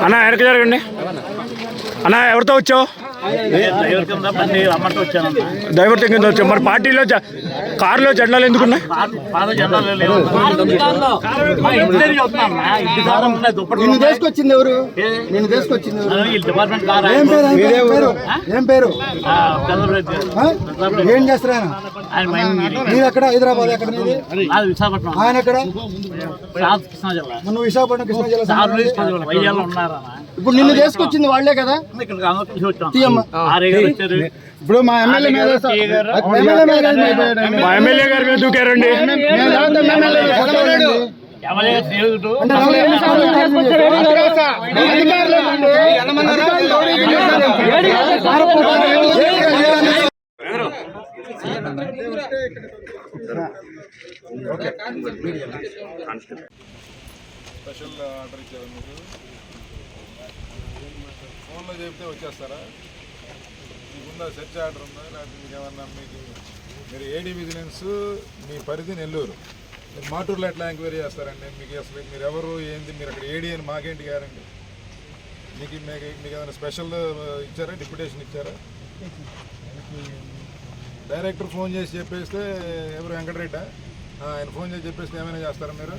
అన్న ఎక్కడికి జరగండి అన్న, ఎవరితో వచ్చావు? డ్రైవర్తో కింద వచ్చావు. మరి పార్టీలో కారులో జెండాలు ఎందుకున్నాయి? నిన్ను తీసుకొచ్చింది ఎవరు? నిన్ను తీసుకొచ్చింది ఏం పేరు? ఏం చేస్తారా? మీరు ఎక్కడ? హైదరాబాద్ ఎక్కడ? విశాఖపట్నం. ఆయన ఎక్కడ? నువ్వు విశాఖపట్నం కృష్ణా జిల్లా. ఇప్పుడు నిన్ను తీసుకొచ్చింది వాళ్ళే కదా. ఇప్పుడు మా ఎమ్మెల్యే గారి మీద దూకారండి. స్పెషల్ ఆర్డర్ ఇచ్చారు మీరు? ఫోన్లో చెప్తే వచ్చేస్తారా? మీకుందా సెర్చ్ ఆర్డర్ ఉందా? లేకపోతే మీకు ఏమన్నా మీరు ఏడీ విజిలెన్స్ మీ పరిధి నెల్లూరు, మీరు మాటూరులో ఎట్లా ఎంక్వైరీ చేస్తారండి? మీకు అసలు మీరు ఎవరు ఏంది? మీరు అక్కడ ఏడీ అని మాకేంటి గ్యారంటీ? మీకు ఏమైనా స్పెషల్ ఇచ్చారా? డిప్యుటేషన్ ఇచ్చారా? డైరెక్టర్ ఫోన్ చేసి చెప్పేస్తే ఎవరు వెంకటరెడ్డా? ఆయన ఫోన్ చేసి చెప్పేస్తే ఏమైనా చేస్తారా మీరు?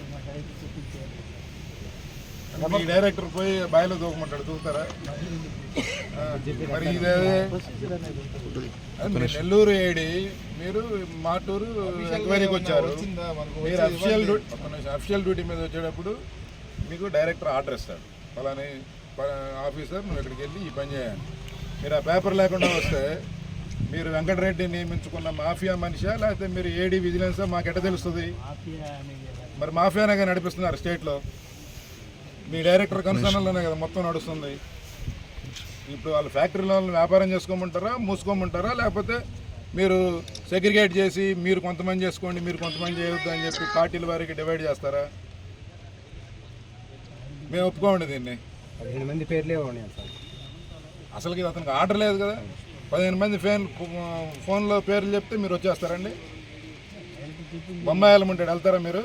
మీ డైరెక్టర్ పోయి బాయిలో దూకమంటాడు, దూకుతారా? మరి ఇదే మీరు నెల్లూరు ఏడి, మీరు మాటూరు ఎంక్వైరీకి వచ్చారు. మీరు అఫిషియల్ డ్యూటీ మీద వచ్చేటప్పుడు మీకు డైరెక్టర్ ఆర్డర్ ఇస్తాడు, అలానే ఆఫీసర్ నువ్వు ఇక్కడికి వెళ్ళి ఈ పని చేయాలి. మీరు ఆ పేపర్ లేకుండా వస్తే మీరు వెంకటరెడ్డి నియమించుకున్న మాఫియా మనిషా, లేకపోతే మీరు ఏడీ విజిలెన్సా మాకు ఎట్ట తెలుస్తుంది? మరి మాఫియానే నడిపిస్తున్నారు స్టేట్లో. మీ డైరెక్టర్ కన్సర్న్లోనే కదా మొత్తం నడుస్తుంది. ఇప్పుడు వాళ్ళు ఫ్యాక్టరీలో వ్యాపారం చేసుకోమంటారా, మూసుకోమంటారా, లేకపోతే మీరు సెగ్రిగేట్ చేసి మీరు కొంతమంది చేసుకోండి మీరు కొంతమంది చేయొద్దు అని చెప్పి పార్టీల వారికి డివైడ్ చేస్తారా? మేము ఒప్పుకోండి దీన్ని. 15 మంది పేర్లే అసలుకి అతనికి ఆర్డర్ లేదు కదా. 15 మంది ఫోన్లో పేర్లు చెప్తే మీరు వచ్చేస్తారండి? బొమ్మాయి వెళ్ళమంటాడు, వెళ్తారా మీరు?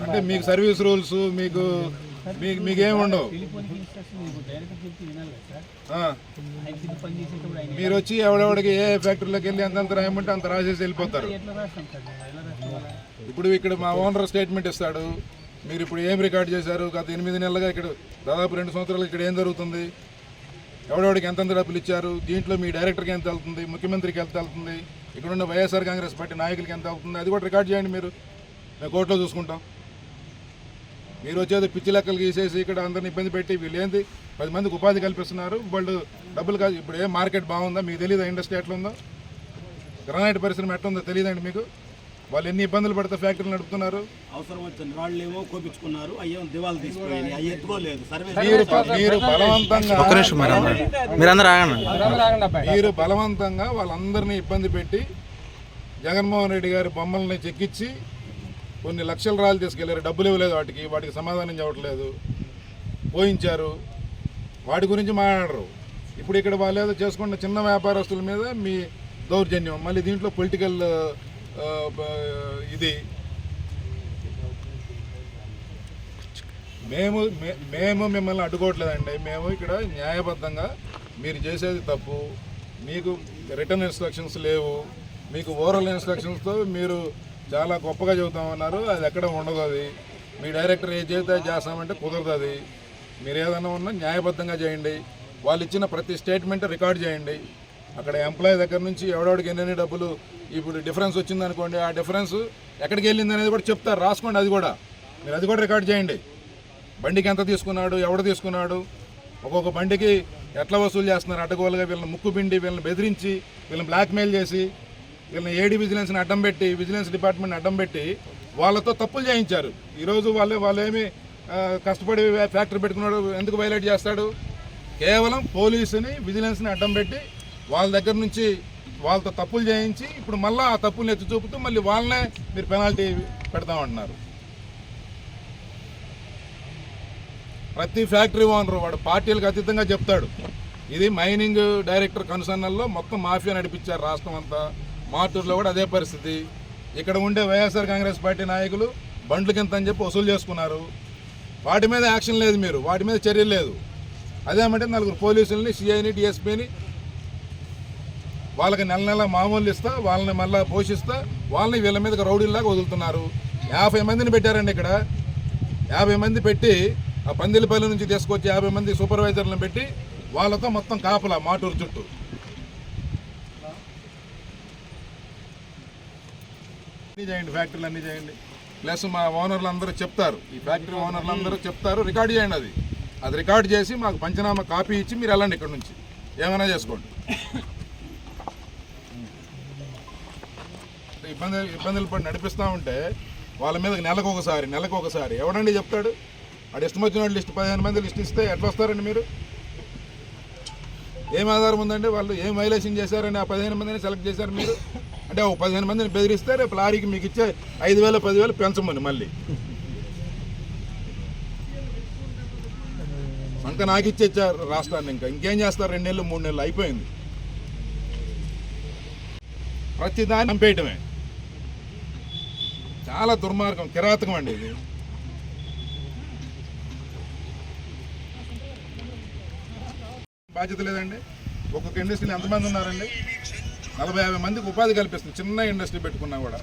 అంటే మీకు సర్వీస్ రూల్స్ మీకేమి ఉండవు. మీరు వచ్చి ఎవడెవడికి ఏ ఫ్యాక్టరీలోకి వెళ్ళి అంతంత రాయమంటే అంత రాసేసి వెళ్ళిపోతారు. ఇప్పుడు ఇక్కడ మా ఓనర్ స్టేట్మెంట్ ఇస్తాడు, మీరు ఇప్పుడు ఏం రికార్డ్ చేశారు, గత 8 నెలలుగా ఇక్కడ దాదాపు 2 సంవత్సరాలు ఇక్కడ ఏం జరుగుతుంది, ఎవడెవడికి ఎంతంత డబ్బులు ఇచ్చారు, దీంట్లో మీ డైరెక్టర్కి ఎంత వెళ్తుంది, ముఖ్యమంత్రికి ఎంత వెళ్తుంది, ఇక్కడున్న వైఎస్ఆర్ కాంగ్రెస్ పార్టీ నాయకులకి ఎంత వెళ్తుంది, అది కూడా రికార్డ్ చేయండి. మీరు మేము కోర్టులో చూసుకుంటాం. మీరు వచ్చేది పిచ్చి లెక్కలు గీసేసి ఇక్కడ అందరిని ఇబ్బంది పెట్టి వీళ్ళు ఏంది 10 మందికి ఉపాధి కల్పిస్తున్నారు, వాళ్ళు డబ్బులు కాదు. ఇప్పుడు ఏ మార్కెట్ బాగుందా మీకు తెలియదా? ఇండస్ట్రీ ఎట్లా ఉందో, గ్రానైట్ పరిశ్రమ ఎట్లా ఉందో తెలియదండి మీకు? వాళ్ళు ఎన్ని ఇబ్బందులు పడితే ఫ్యాక్టరీలు నడుపుతున్నారు. మీరు బలవంతంగా వాళ్ళందరినీ ఇబ్బంది పెట్టి జగన్మోహన్ రెడ్డి గారి బొమ్మల్ని చెక్కించి కొన్ని లక్షల రాళ్ళు తీసుకెళ్లారు. డబ్బులు ఇవ్వలేదు, వాటికి సమాధానం చెప్పట్లేదు, పోయించారు. వాటి గురించి మాట్లాడరు. ఇప్పుడు ఇక్కడ వాళ్ళు ఏదో చేసుకున్న చిన్న వ్యాపారస్తుల మీద మీ దౌర్జన్యం, మళ్ళీ దీంట్లో పొలిటికల్ ఇది. మేము మిమ్మల్ని అడ్డుకోవట్లేదండి. మేము ఇక్కడ న్యాయబద్ధంగా మీరు చేసేది తప్పు, మీకు రిటర్న్ ఇన్స్ట్రక్షన్స్ లేవు, మీకు ఓరల్ ఇన్స్ట్రక్షన్స్తో మీరు చాలా గొప్పగా చెబుతామన్నారు. అది ఎక్కడ ఉండదు. అది మీ డైరెక్టర్ ఏ చేస్తే చేస్తామంటే కుదరదు. అది మీరు ఏదైనా ఉన్నా న్యాయబద్ధంగా చేయండి. వాళ్ళు ఇచ్చిన ప్రతి స్టేట్మెంట్ రికార్డ్ చేయండి. అక్కడ ఎంప్లాయీ దగ్గర నుంచి ఎవడెవడికి ఎన్ని డబ్బులు ఇప్పుడు డిఫరెన్స్ వచ్చిందనుకోండి, ఆ డిఫరెన్స్ ఎక్కడికి వెళ్ళింది అనేది కూడా చెప్తారు, రాసుకోండి. అది కూడా మీరు అది కూడా రికార్డ్ చేయండి. బండికి ఎంత తీసుకున్నాడు, ఎవడు తీసుకున్నాడు, ఒక్కొక్క బండికి ఎట్లా వసూలు చేస్తున్నారు అడ్డగోలుగా, వీళ్ళని ముక్కు పిండి, వీళ్ళని బెదిరించి, వీళ్ళని బ్లాక్మెయిల్ చేసి, వీళ్ళని ఏడీ విజిలెన్స్ని అడ్డం పెట్టి, విజిలెన్స్ డిపార్ట్మెంట్ని అడ్డం పెట్టి వాళ్ళతో తప్పులు చేయించారు. ఈరోజు వాళ్ళేమి కష్టపడి ఫ్యాక్టరీ పెట్టుకున్నాడు, ఎందుకు వైలేట్ చేస్తాడు? కేవలం పోలీసుని విజిలెన్స్ని అడ్డం పెట్టి వాళ్ళ దగ్గర నుంచి వాళ్ళతో తప్పులు చేయించి ఇప్పుడు మళ్ళీ ఆ తప్పుల్ని ఎత్తి చూపుతూ మళ్ళీ వాళ్ళనే మీరు పెనాల్టీ పెడతామంటున్నారు. ప్రతి ఫ్యాక్టరీ ఓనరు వాడు పార్టీలకు అతీతంగా చెప్తాడు, ఇది మైనింగ్ డైరెక్టర్ కన్సర్న్లో మొత్తం మాఫియా నడిపించారు రాష్ట్రం అంతా. మాటూరులో కూడా అదే పరిస్థితి. ఇక్కడ ఉండే వైఎస్ఆర్ కాంగ్రెస్ పార్టీ నాయకులు బండ్లకి ఎంత అని చెప్పి వసూలు చేసుకున్నారు. వాటి మీద యాక్షన్ లేదు, మీరు వాటి మీద చర్యలు లేదు. అదేమంటే నలుగురు పోలీసులని, సిఐని, డిఎస్పీని వాళ్ళకి నెల నెల మామూలు ఇస్తా, వాళ్ళని మళ్ళీ పోషిస్తా, వాళ్ళని వీళ్ళ మీదకి రౌడీల్లాగా వదులుతున్నారు. 50 మందిని పెట్టారండి ఇక్కడ. 50 మంది పెట్టి ఆ పందిలపల్లి నుంచి తీసుకొచ్చి 50 మంది సూపర్వైజర్లను పెట్టి వాళ్ళతో మొత్తం కాపలా మాటూరు చుట్టూ. అన్నీ చేయండి, ఫ్యాక్టరీలు అన్నీ చేయండి. ప్లస్ మా ఓనర్లు అందరూ చెప్తారు, ఈ ఫ్యాక్టరీ ఓనర్లు అందరూ చెప్తారు, రికార్డు చేయండి. అది రికార్డు చేసి మాకు పంచనామా కాపీ ఇచ్చి మీరు వెళ్ళండి ఇక్కడ నుంచి, ఏమైనా చేసుకోండి. ఇబ్బందులు పడి నడిపిస్తూ ఉంటే వాళ్ళ మీద నెలకు ఒకసారి ఎవడండి చెప్తాడు? వాడు ఇష్టం వచ్చిన లిస్ట్ 15 మంది లిస్ట్ ఇస్తే ఎట్లా వస్తారండి మీరు? ఏం ఆధారం ఉందండి? వాళ్ళు ఏం వైలేషన్ చేశారని ఆ 15 మందిని సెలెక్ట్ చేశారు మీరు? అంటే ఒక 15 మందిని బెదిరిస్తే రేపు లారీకి మీకు ఇచ్చే 5,000 10,000 పెంచమని మళ్ళీ ఇంకా నాకు ఇచ్చేచ్చారు రాష్ట్రాన్ని. ఇంకేం చేస్తారు? 2 నెలలు 3 నెలలు అయిపోయింది. ప్రతిదాన్ని చంపేయటమే. చాలా దుర్మార్గం, కిరాతకం అండి ఇది. బాధ్యత లేదండి. ఒక్కొక్క ఇండస్ట్రీలో ఎంతమంది ఉన్నారండి? 40-50 మందికి ఉపాధి కల్పిస్తుంది. చిన్న ఇండస్ట్రీ పెట్టుకున్నా కూడా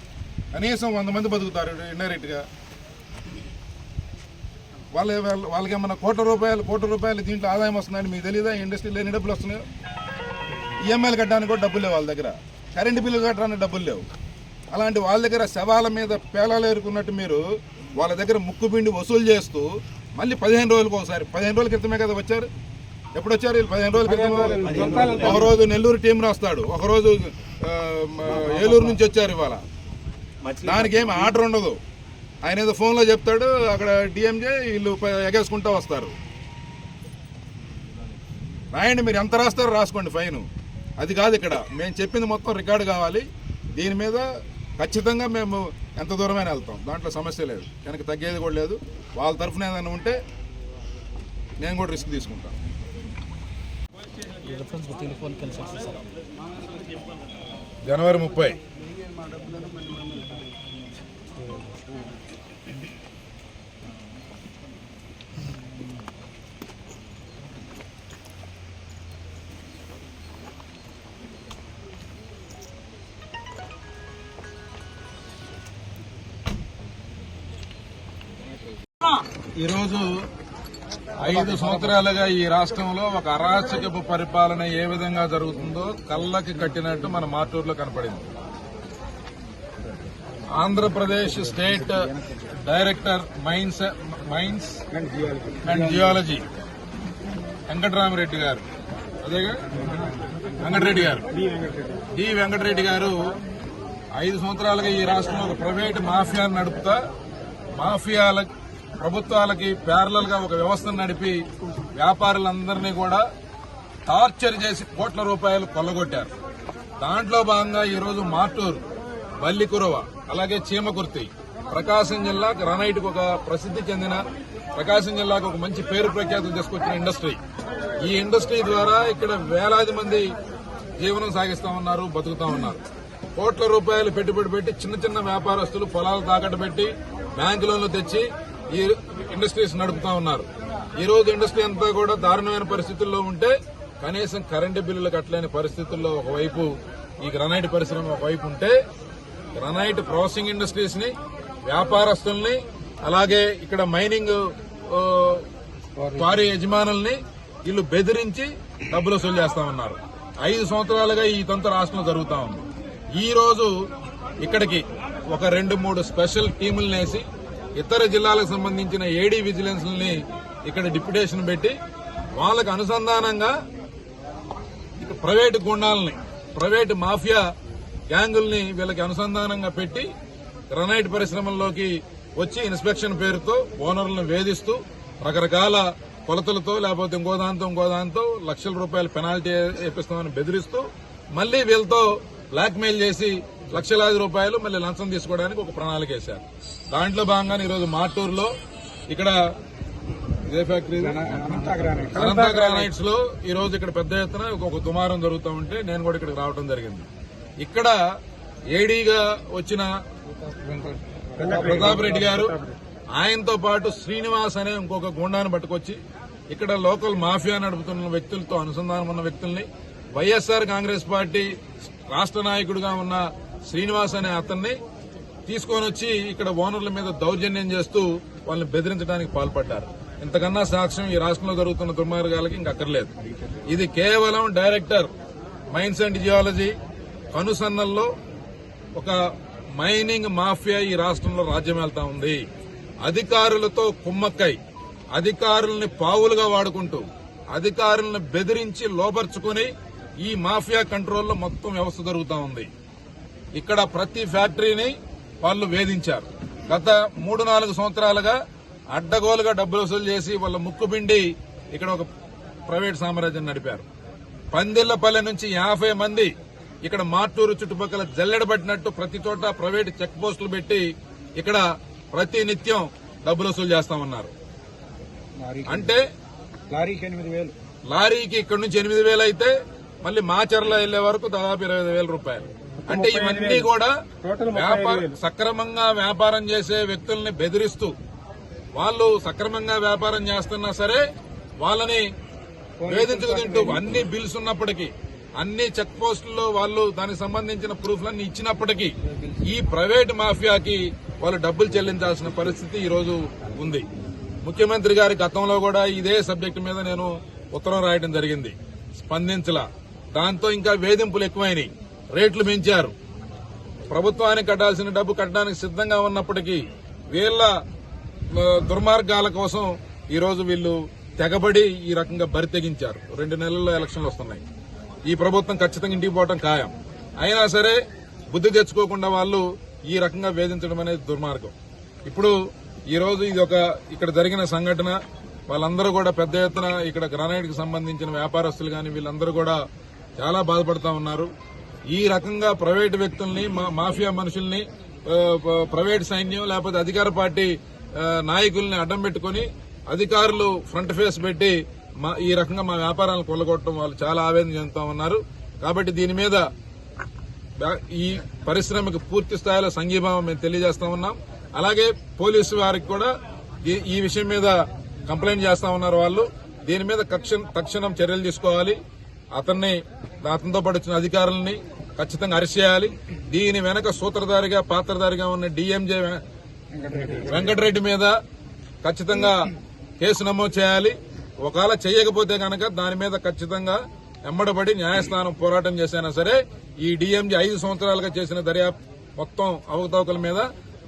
కనీసం 100 మంది బతుకుతారు ఇండైరెక్ట్గా. వాళ్ళకి ఏమన్నా కోట్ల రూపాయలు దీంట్లో ఆదాయం వస్తుందండి. మీకు తెలియదా? ఇండస్ట్రీలో ఎన్ని డబ్బులు వస్తున్నాయో? ఈఎంఐలు కట్టడానికి కూడా డబ్బులు లేవు వాళ్ళ దగ్గర, కరెంటు బిల్లు కట్టడానికి డబ్బులు లేవు. అలాంటి వాళ్ళ దగ్గర శవాల మీద పేలాలు ఏరుకున్నట్టు మీరు వాళ్ళ దగ్గర ముక్కు పిండి వసూలు చేస్తూ మళ్ళీ 15 రోజులకు ఒకసారి, 15 రోజుల క్రితమే కదా వచ్చారు. ఎప్పుడు వచ్చారు వీళ్ళు? 15 రోజుల క్రితం. ఒకరోజు నెల్లూరు టీం రాస్తాడు, ఒకరోజు ఏలూరు నుంచి వచ్చారు. ఇవాళ దానికి ఏమి ఆర్డర్ ఉండదు. ఆయన ఏదో ఫోన్లో చెప్తాడు, అక్కడ డిఎంజే వీళ్ళు ఎగేసుకుంటూ వస్తారు. రాయండి, మీరు ఎంత రాస్తారో రాసుకోండి ఫైన్. అది కాదు ఇక్కడ మేము చెప్పింది మొత్తం రికార్డు కావాలి. దీని మీద ఖచ్చితంగా మేము ఎంత దూరమైనా వెళ్తాం, దాంట్లో సమస్య లేదు, వెనక్కి తగ్గేది కూడా లేదు. వాళ్ళ తరఫున ఏదైనా ఉంటే నేను కూడా రిస్క్ తీసుకుంటాను. జనవరి 30. ఈరోజు 5 సంవత్సరాలుగా ఈ రాష్ట్రంలో ఒక అరాచకపు పరిపాలన ఏ విధంగా జరుగుతుందో కళ్ళకి కట్టినట్టు మన మార్టూరులో కనపడింది. Andhra Pradesh state director mines and geology Venkatarama Reddy గారు, అదేగా డి వెంకటరెడ్డి గారు 5 సంవత్సరాలుగా ఈ రాష్ట్రంలో ఒక ప్రైవేట్ మాఫియాను నడుపుతా, ప్రభుత్వాలకి ప్యారలల్ గా ఒక వ్యవస్థను నడిపి వ్యాపారులందరినీ కూడా టార్చర్ చేసి కోట్ల రూపాయలు కొల్లగొట్టారు. దాంట్లో భాగంగా ఈరోజు మార్టూరు, బల్లికురవ, అలాగే చీమకుర్తి, ప్రకాశం జిల్లా గ్రానైట్కు ఒక ప్రసిద్ధి చెందిన, ప్రకాశం జిల్లాకు ఒక మంచి పేరు ప్రఖ్యాతులు తీసుకొచ్చిన ఇండస్ట్రీ. ఈ ఇండస్ట్రీ ద్వారా ఇక్కడ వేలాది మంది జీవనం సాగిస్తా ఉన్నారు, బతుకుతా ఉన్నారు. కోట్ల రూపాయలు పెట్టుబడి పెట్టి చిన్న చిన్న వ్యాపారస్తులు పొలాలు తాకట్టు పెట్టి బ్యాంకు లోన్లు తెచ్చి ఈ ఇండస్ట్రీస్ నడుపుతా ఉన్నారు. ఈ రోజు ఇండస్ట్రీ అంతా కూడా దారుణమైన పరిస్థితుల్లో ఉంటే కనీసం కరెంటు బిల్లులు కట్టలేని పరిస్థితుల్లో ఒకవైపు ఈ గ్రానైట్ పరిశ్రమ ఒకవైపు ఉంటే, గ్రానైట్ ప్రాసెసింగ్ ఇండస్ట్రీస్ ని, వ్యాపారస్తుల్ని, అలాగే ఇక్కడ మైనింగ్ క్వారీ యజమానుల్ని వీళ్ళు బెదిరించి డబ్బులు వసూలు చేస్తా ఉన్నారు. 5 సంవత్సరాలుగా ఈ తంతు రాష్ట్రంలో జరుగుతా ఉంది. ఈ రోజు ఇక్కడికి ఒక 2-3 స్పెషల్ టీములను వేసి ఇతర జిల్లాలకు సంబంధించిన ఏడీ విజిలెన్స్ని ఇక్కడ డిప్యుటేషన్ పెట్టి వాళ్ళకు అనుసంధానంగా ప్రైవేటు గుండాలని, ప్రైవేటు మాఫియా గ్యాంగుల్ని వీళ్ళకి అనుసంధానంగా పెట్టి గ్రానైట్ పరిశ్రమల్లోకి వచ్చి ఇన్స్పెక్షన్ పేరుతో ఓనర్లను వేధిస్తూ రకరకాల కొలతలతో లేకపోతే ఇంకోదాంతో లక్షల రూపాయల పెనాల్టీ వేపిస్తామని బెదిరిస్తూ మళ్లీ వీళ్ళతో బ్లాక్మెయిల్ చేసి లక్షలాది రూపాయలు మళ్ళీ లంచం తీసుకోవడానికి ఒక ప్రణాళిక వేశారు. దాంట్లో భాగంగానే ఈరోజు మార్టూరులో ఇక్కడ ఇదే ఫ్యాక్టరీ అనంత గ్రానైట్స్ లో ఈ రోజు ఇక్కడ పెద్ద ఎత్తున ఒక దుమారం జరుగుతూ ఉంటే నేను కూడా ఇక్కడికి రావడం జరిగింది. ఇక్కడ ఏడీగా వచ్చిన ప్రతాప్ రెడ్డి గారు, ఆయనతో పాటు శ్రీనివాస్ అనే ఇంకొక గుండాన్ని పట్టుకొచ్చి ఇక్కడ లోకల్ మాఫియా నడుపుతున్న వ్యక్తులతో అనుసంధానం ఉన్న వ్యక్తుల్ని, వైఎస్ఆర్ కాంగ్రెస్ పార్టీ రాష్ట్ర నాయకుడిగా ఉన్న శ్రీనివాస్ అనే అతన్ని తీసుకొని వచ్చి ఇక్కడ ఓనర్ల మీద దౌర్జన్యం చేస్తూ వాళ్ళని బెదిరించడానికి పాల్పడ్డారు. ఇంతకన్నా సాక్ష్యం ఈ రాష్ట్రంలో జరుగుతున్న దుర్మార్గాలకి ఇంకక్కర్లేదు. ఇది కేవలం డైరెక్టర్ మైన్స్ అండ్ జియాలజీ కనుసన్నల్లో ఒక మైనింగ్ మాఫియా ఈ రాష్ట్రంలో రాజ్యం వెళ్తా ఉంది. అధికారులతో కుమ్మక్కై, అధికారుల్ని పావులుగా వాడుకుంటూ, అధికారులను బెదిరించి లోపర్చుకుని ఈ మాఫియా కంట్రోల్లో మొత్తం వ్యవస్థ జరుగుతూ ఉంది. ఇక్కడ ప్రతి ఫ్యాక్టరీని వాళ్ళు వేధించారు. గత 3-4 సంవత్సరాలుగా అడ్డగోలుగా డబ్బులు వసూలు చేసి వాళ్ళ ముక్కుపిండి ఇక్కడ ఒక ప్రైవేట్ సామ్రాజ్యం నడిపారు. పందిళ్లపల్లె నుంచి 50 మంది ఇక్కడ మార్టూరు చుట్టుపక్కల జల్లెడబట్టినట్టు ప్రతి చోట ప్రైవేట్ చెక్ పోస్టులు పెట్టి ఇక్కడ ప్రతి నిత్యం డబ్బులు వసూలు చేస్తామన్నారు. అంటే లారీకి ఇక్కడ నుంచి 8,000 అయితే మళ్ళీ మాచర్ల వెళ్లే వరకు దాదాపు 25,000 రూపాయలు. అంటే ఇవన్నీ కూడా సక్రమంగా వ్యాపారం చేసే వ్యక్తుల్ని బెదిరిస్తూ, వాళ్ళు సక్రమంగా వ్యాపారం చేస్తున్నా సరే వాళ్ళని వేధించుకు తింటూ, అన్ని బిల్స్ ఉన్నప్పటికీ, అన్ని చెక్ పోస్టుల్లో వాళ్ళు దానికి సంబంధించిన ప్రూఫ్లన్నీ ఇచ్చినప్పటికీ ఈ ప్రైవేట్ మాఫియాకి వాళ్ళు డబ్బులు చెల్లించాల్సిన పరిస్థితి ఈ రోజు ఉంది. ముఖ్యమంత్రి గారి గతంలో కూడా ఇదే సబ్జెక్టు మీద నేను ఉత్తరం రాయడం జరిగింది, స్పందించలా. దాంతో ఇంకా వేధింపులు ఎక్కువైనాయి, రేట్లు పెంచారు. ప్రభుత్వానికి కట్టాల్సిన డబ్బు కట్టడానికి సిద్ధంగా ఉన్నప్పటికీ వీళ్ల దుర్మార్గాల కోసం ఈ రోజు వీళ్లు తెగబడి ఈ రకంగా బరి తెగించారు. 2 నెలల్లో ఎలక్షన్లు వస్తున్నాయి. ఈ ప్రభుత్వం ఖచ్చితంగా ఇంటికి పోవడం ఖాయం. అయినా సరే బుద్ధి తెచ్చుకోకుండా వాళ్ళు ఈ రకంగా వేధించడం అనేది దుర్మార్గం. ఇప్పుడు ఈ రోజు ఇది ఇక్కడ జరిగిన సంఘటన, వాళ్ళందరూ కూడా పెద్ద ఎత్తున ఇక్కడ గ్రానైట్ కి సంబంధించిన వ్యాపారస్తులు గాని వీళ్ళందరూ కూడా చాలా బాధపడతా ఉన్నారు. ఈ రకంగా ప్రైవేటు వ్యక్తుల్ని, మాఫియా మనుషుల్ని, ప్రైవేట్ సైన్యం లేకపోతే అధికార పార్టీ నాయకుల్ని అడ్డం పెట్టుకుని అధికారులు ఫ్రంట్ ఫేస్ పెట్టి ఈ రకంగా మా వ్యాపారాలను కొల్లగొట్టడం వాళ్ళు చాలా ఆవేదన చెందుతా ఉన్నారు. కాబట్టి దీని మీద ఈ పరిశ్రమకు పూర్తి స్థాయిలో సంఘీభావం మేము తెలియజేస్తా ఉన్నాం. అలాగే పోలీసు వారికి కూడా ఈ విషయం మీద కంప్లైంట్ చేస్తా ఉన్నారు. వాళ్ళు దీని మీద తక్షణం చర్యలు తీసుకోవాలి. అతనితో పాటు వచ్చిన అధికారులని ఖచ్చితంగా అరెస్ట్ చేయాలి. దీని వెనక సూత్రధారిగా, పాత్రధారిగా ఉన్న డిఎంజే వెంకటరెడ్డి మీద ఖచ్చితంగా కేసు నమోదు చేయాలి. ఒకవేళ చేయకపోతే కనుక దాని మీద ఖచ్చితంగా ఎమ్మడబడి న్యాయస్థానం పోరాటం చేసినా సరే ఈ డిఎంజీ 5 సంవత్సరాలుగా చేసిన దర్యాప్తు మొత్తం అవకతవకల మీద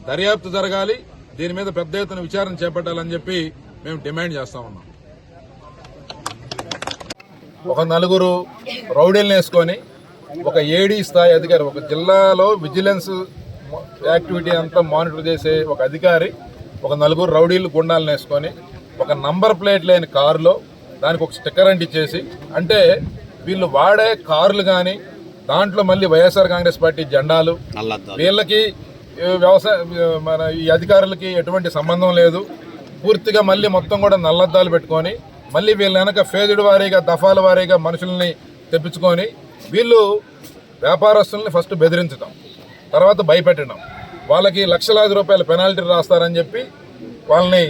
దర్యాప్తు జరగాలి. దీని మీద పెద్ద ఎత్తున విచారణ చేపట్టాలని చెప్పి మేము డిమాండ్ చేస్తా ఉన్నాం. ఒక 4 రౌడీలను వేసుకొని ఒక ఏడీ స్థాయి అధికారి, ఒక జిల్లాలో విజిలెన్స్ యాక్టివిటీ అంతా మానిటర్ చేసే ఒక అధికారి ఒక 4 రౌడీలు గుండాలను వేసుకొని ఒక నంబర్ ప్లేట్ లేని కారులో దానికి ఒక స్టిక్కర్ అంటించేసి, అంటే వీళ్ళు వాడే కార్లు కానీ దాంట్లో మళ్ళీ వైఎస్ఆర్ కాంగ్రెస్ పార్టీ జెండాలు, వీళ్ళకి ఈ అధికారులకి ఎటువంటి సంబంధం లేదు. పూర్తిగా మళ్ళీ మొత్తం కూడా నల్లద్దాలు పెట్టుకొని మళ్ళీ వీళ్ళ వెనక ఫేజుడు వారీగా, దఫాల వారీగా మనుషుల్ని తెప్పించుకొని వీళ్ళు వ్యాపారస్తుల్ని ఫస్ట్ బెదిరించడం, తర్వాత భయపెట్టడం, వాళ్ళకి లక్షలాది రూపాయల పెనాల్టీ రాస్తారని చెప్పి వాళ్ళని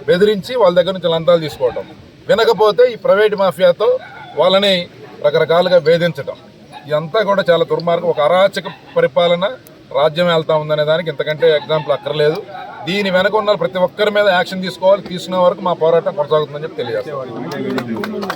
బెదిరించి వాళ్ళ దగ్గర నుంచి లంచాలు తీసుకోవడం, వినకపోతే ఈ ప్రైవేట్ మాఫియాతో వాళ్ళని రకరకాలుగా వేధించడం, ఇదంతా కూడా చాలా దుర్మార్గం. ఒక అరాచక పరిపాలన రాజ్యం వెళ్తా ఉందనే దానికి ఇంతకంటే ఎగ్జాంపుల్ అక్కర్లేదు. దీని వెనక ఉన్న ప్రతి ఒక్కరి మీద యాక్షన్ తీసుకోవాలి. తీసుకునే వరకు మా పోరాటం కొనసాగుతుందని చెప్పి తెలియజేస్తాం.